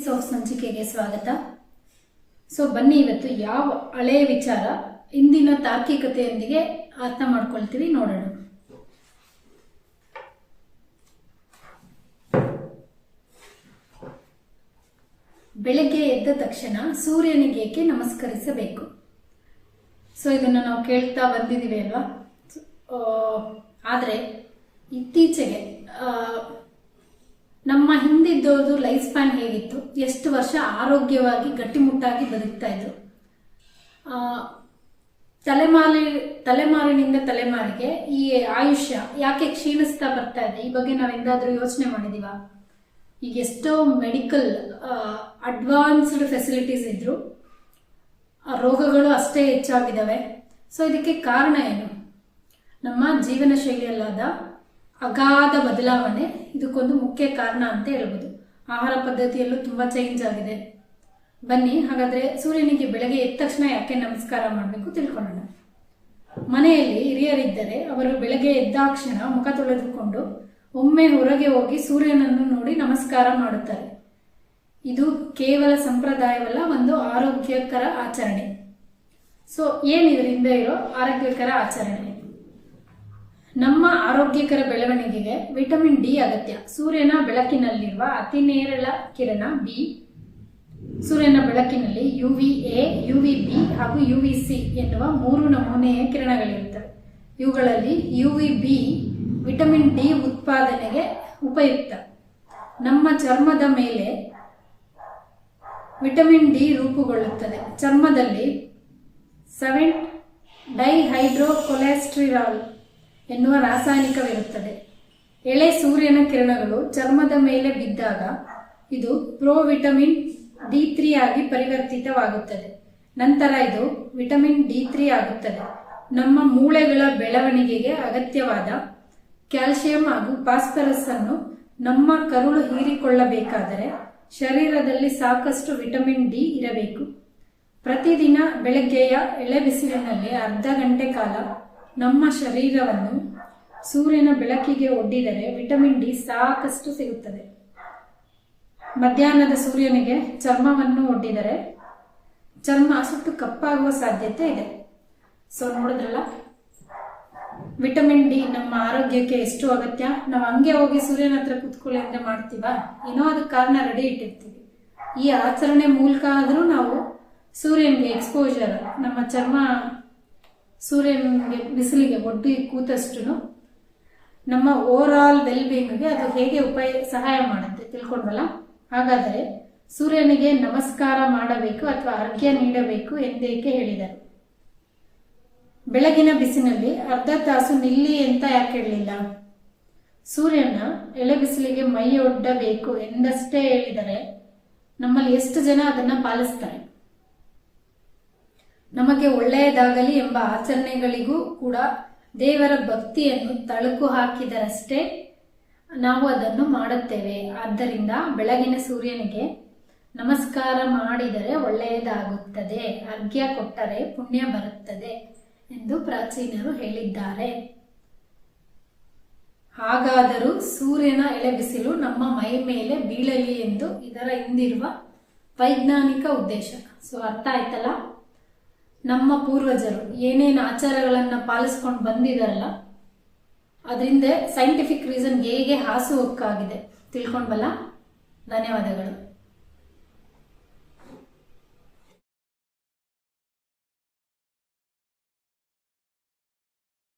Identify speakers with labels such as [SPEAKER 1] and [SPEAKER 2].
[SPEAKER 1] ಸಂಚಿಕೆಗೆ ಸ್ವಾಗತ. ಬನ್ನಿ ಇವತ್ತು ಯಾವ ಹಳೆಯ ವಿಚಾರ ಇಂದಿನ ತಾರ್ಕಿಕತೆಯೊಂದಿಗೆ ಅರ್ಥ ಮಾಡ್ಕೊಳ್ತೀವಿ ನೋಡೋಣ. ಬೆಳಗ್ಗೆ ಎದ್ದ ತಕ್ಷಣ ಸೂರ್ಯನಿಗೇಕೆ ನಮಸ್ಕರಿಸಬೇಕು? ಇದನ್ನು ನಾವು ಕೇಳ್ತಾ ಬಂದಿದ್ದೀವಿ ಅಲ್ವಾ. ಆದರೆ ಇತ್ತೀಚೆಗೆ ನಮ್ಮ ಹಿಂದಿದ್ದೋದು ಲೈಫ್ ಸ್ಪ್ಯಾನ್ ಹೇಗಿತ್ತು, ಎಷ್ಟು ವರ್ಷ ಆರೋಗ್ಯವಾಗಿ ಗಟ್ಟಿಮುಟ್ಟಾಗಿ ಬದುಕ್ತಾ ಇದ್ರು. ತಲೆಮಾರಿನಿಂದ ತಲೆಮಾರಿಗೆ ಈ ಆಯುಷ್ಯ ಯಾಕೆ ಕ್ಷೀಣಿಸ್ತಾ ಬರ್ತಾ ಇದೆ, ಈ ಬಗ್ಗೆ ನಾವೆಂದಾದ್ರೂ ಯೋಚನೆ ಮಾಡಿದೀವ? ಈಗ ಎಷ್ಟೋ ಮೆಡಿಕಲ್ ಅಡ್ವಾನ್ಸ್ಡ್ ಫೆಸಿಲಿಟೀಸ್ ಇದ್ರು, ರೋಗಗಳು ಅಷ್ಟೇ ಹೆಚ್ಚಾಗಿದ್ದಾವೆ. ಇದಕ್ಕೆ ಕಾರಣ ಏನು? ನಮ್ಮ ಜೀವನ ಶೈಲಿಯಲ್ಲಾದ ಅಗಾಧ ಬದಲಾವಣೆ ಇದಕ್ಕೊಂದು ಮುಖ್ಯ ಕಾರಣ ಅಂತ ಹೇಳ್ಬೋದು. ಆಹಾರ ಪದ್ಧತಿಯಲ್ಲೂ ತುಂಬಾ ಚೇಂಜ್ ಆಗಿದೆ. ಬನ್ನಿ ಹಾಗಾದ್ರೆ ಸೂರ್ಯನಿಗೆ ಬೆಳಗ್ಗೆ ಎದ್ದ ತಕ್ಷಣ ಯಾಕೆ ನಮಸ್ಕಾರ ಮಾಡಬೇಕು ತಿಳ್ಕೊಳ್ಳೋಣ. ಮನೆಯಲ್ಲಿ ಹಿರಿಯರಿದ್ದರೆ ಅವರು ಬೆಳಗ್ಗೆ ಎದ್ದಾಕ್ಷಣ ಮುಖ ತೊಳೆದುಕೊಂಡು ಒಮ್ಮೆ ಹೊರಗೆ ಹೋಗಿ ಸೂರ್ಯನನ್ನು ನೋಡಿ ನಮಸ್ಕಾರ ಮಾಡುತ್ತಾರೆ. ಇದು ಕೇವಲ ಸಂಪ್ರದಾಯವಲ್ಲ, ಒಂದು ಆರೋಗ್ಯಕರ ಆಚರಣೆ. ಏನಿದರಿಂದ ಇರೋ ಆರೋಗ್ಯಕರ ಆಚರಣೆ? ನಮ್ಮ ಆರೋಗ್ಯಕರ ಬೆಳವಣಿಗೆಗೆ ವಿಟಮಿನ್ ಡಿ ಅಗತ್ಯ. ಸೂರ್ಯನ ಬೆಳಕಿನಲ್ಲಿರುವ ಅತಿ ನೇರಳ ಕಿರಣ ಬಿ. ಸೂರ್ಯನ ಬೆಳಕಿನಲ್ಲಿ UVA, UVB ಹಾಗೂ UVC ಎನ್ನುವ 3 ನಮೂನೆಯ ಕಿರಣಗಳಿರುತ್ತವೆ. ಇವುಗಳಲ್ಲಿ UVB ವಿಟಮಿನ್ ಡಿ ಉತ್ಪಾದನೆಗೆ ಉಪಯುಕ್ತ. ನಮ್ಮ ಚರ್ಮದ ಮೇಲೆ ವಿಟಮಿನ್ ಡಿ ರೂಪುಗೊಳ್ಳುತ್ತದೆ. ಚರ್ಮದಲ್ಲಿ 7-ಡೈಹೈಡ್ರೋಕೊಲೆಸ್ಟೆರಾಲ್ ಎನ್ನುವ ರಾಸಾಯನಿಕವಿರುತ್ತದೆ. ಎಳೆ ಸೂರ್ಯನ ಕಿರಣಗಳು ಚರ್ಮದ ಮೇಲೆ ಬಿದ್ದಾಗ ಇದು ಪ್ರೋವಿಟಮಿನ್ D3 ಆಗಿ ಪರಿವರ್ತಿತವಾಗುತ್ತದೆ. ನಂತರ ಇದು ವಿಟಮಿನ್ D3 ಆಗುತ್ತದೆ. ನಮ್ಮ ಮೂಳೆಗಳ ಬೆಳವಣಿಗೆಗೆ ಅಗತ್ಯವಾದ ಕ್ಯಾಲ್ಸಿಯಂ ಹಾಗೂ ಫಾಸ್ಫರಸ್ ಅನ್ನು ನಮ್ಮ ಕರುಳು ಹೀರಿಕೊಳ್ಳಬೇಕಾದರೆ ಶರೀರದಲ್ಲಿ ಸಾಕಷ್ಟು ವಿಟಮಿನ್ ಡಿ ಇರಬೇಕು. ಪ್ರತಿದಿನ ಬೆಳಗ್ಗೆಯ ಎಳೆ ಬಿಸಿಲಿನಲ್ಲಿ ಅರ್ಧ ಗಂಟೆ ಕಾಲ ನಮ್ಮ ಶರೀರವನ್ನು ಸೂರ್ಯನ ಬೆಳಕಿಗೆ ಒಡ್ಡಿದರೆ ವಿಟಮಿನ್ ಡಿ ಸಾಕಷ್ಟು ಸಿಗುತ್ತದೆ. ಮಧ್ಯಾಹ್ನದ ಸೂರ್ಯನಿಗೆ ಚರ್ಮವನ್ನು ಒಡ್ಡಿದರೆ ಚರ್ಮ ಸುಟ್ಟು ಕಪ್ಪಾಗುವ ಸಾಧ್ಯತೆ ಇದೆ. ನೋಡಿದ್ರಲ್ಲ, ವಿಟಮಿನ್ ಡಿ ನಮ್ಮ ಆರೋಗ್ಯಕ್ಕೆ ಎಷ್ಟು ಅಗತ್ಯ. ನಾವು ಹಂಗೆ ಹೋಗಿ ಸೂರ್ಯನ ಹತ್ರ ಕೂತ್ಕೊಳ್ಳಿ ಅಂದ್ರೆ ಮಾಡ್ತೀವಾ? ಏನೋ ಅದಕ್ಕೆ ಕಾರಣ ರೆಡಿ ಇಟ್ಟಿರ್ತೀವಿ. ಈ ಆಚರಣೆ ಮೂಲಕ ಆದ್ರೂ ನಾವು ಸೂರ್ಯನಿಗೆ ಎಕ್ಸ್ಪೋಜರ್, ನಮ್ಮ ಚರ್ಮ ಸೂರ್ಯನಿಗೆ ಬಿಸಿಲಿಗೆ ಒಡ್ಡಿ ಕೂತಷ್ಟು ನಮ್ಮ ಓವರ್ ಆಲ್ ವೆಲ್ ಬೀಯಿಂಗ್ಗೆ ಅದು ಹೇಗೆ ಸಹಾಯ ಮಾಡುತ್ತೆ ತಿಳ್ಕೊಂಡ್ವಲ್ಲ. ಹಾಗಾದರೆ ಸೂರ್ಯನಿಗೆ ನಮಸ್ಕಾರ ಮಾಡಬೇಕು ಅಥವಾ ಅರ್ಘ್ಯ ನೀಡಬೇಕು ಎಂದೇಕೆ ಹೇಳಿದರು? ಬೆಳಗಿನ ಬಿಸಿನಲ್ಲಿ ಅರ್ಧ ತಾಸು ನಿಲ್ಲಿ ಅಂತ ಯಾಕೆ ಹೇಳಲಿಲ್ಲ? ಸೂರ್ಯನ ಎಳೆ ಬಿಸಿಲಿಗೆ ಮೈ ಒಡ್ಡಬೇಕು ಎಂದಷ್ಟೇ ಹೇಳಿದರೆ ನಮ್ಮಲ್ಲಿ ಎಷ್ಟು ಜನ ಅದನ್ನ ಪಾಲಿಸ್ತಾರೆ? ನಮಗೆ ಒಳ್ಳೆಯದಾಗಲಿ ಎಂಬ ಆಚರಣೆಗಳಿಗೂ ಕೂಡ ದೇವರ ಭಕ್ತಿಯನ್ನು ತಳುಕು ಹಾಕಿದರಷ್ಟೇ ನಾವು ಅದನ್ನು ಮಾಡುತ್ತೇವೆ. ಆದ್ದರಿಂದ ಬೆಳಗಿನ ಸೂರ್ಯನಿಗೆ ನಮಸ್ಕಾರ ಮಾಡಿದರೆ ಒಳ್ಳೆಯದಾಗುತ್ತದೆ, ಅರ್ಘ್ಯ ಕೊಟ್ಟರೆ ಪುಣ್ಯ ಬರುತ್ತದೆ ಎಂದು ಪ್ರಾಚೀನರು ಹೇಳಿದ್ದಾರೆ. ಹಾಗಾದರೂ ಸೂರ್ಯನ ಎಳೆ ಬಿಸಿಲು ನಮ್ಮ ಮೈ ಮೇಲೆ ಬೀಳಲಿ ಎಂದು ಇದರ ಹಿಂದಿರುವ ವೈಜ್ಞಾನಿಕ ಉದ್ದೇಶ. ಅರ್ಥ ಆಯ್ತಲ್ಲ? ನಮ್ಮ ಪೂರ್ವಜರು ಏನೇನು ಆಚಾರಗಳನ್ನ ಪಾಲಿಸ್ಕೊಂಡು ಬಂದಿದಾರಲ್ಲ, ಅದರಿಂದ ಸೈಂಟಿಫಿಕ್ ರೀಸನ್ ಹೇಗೆ ಹಾಸುಹೊಕ್ಕಾಗಿದೆ ತಿಳ್ಕೊಂಡ್ಬಲ್ಲ. ಧನ್ಯವಾದಗಳು.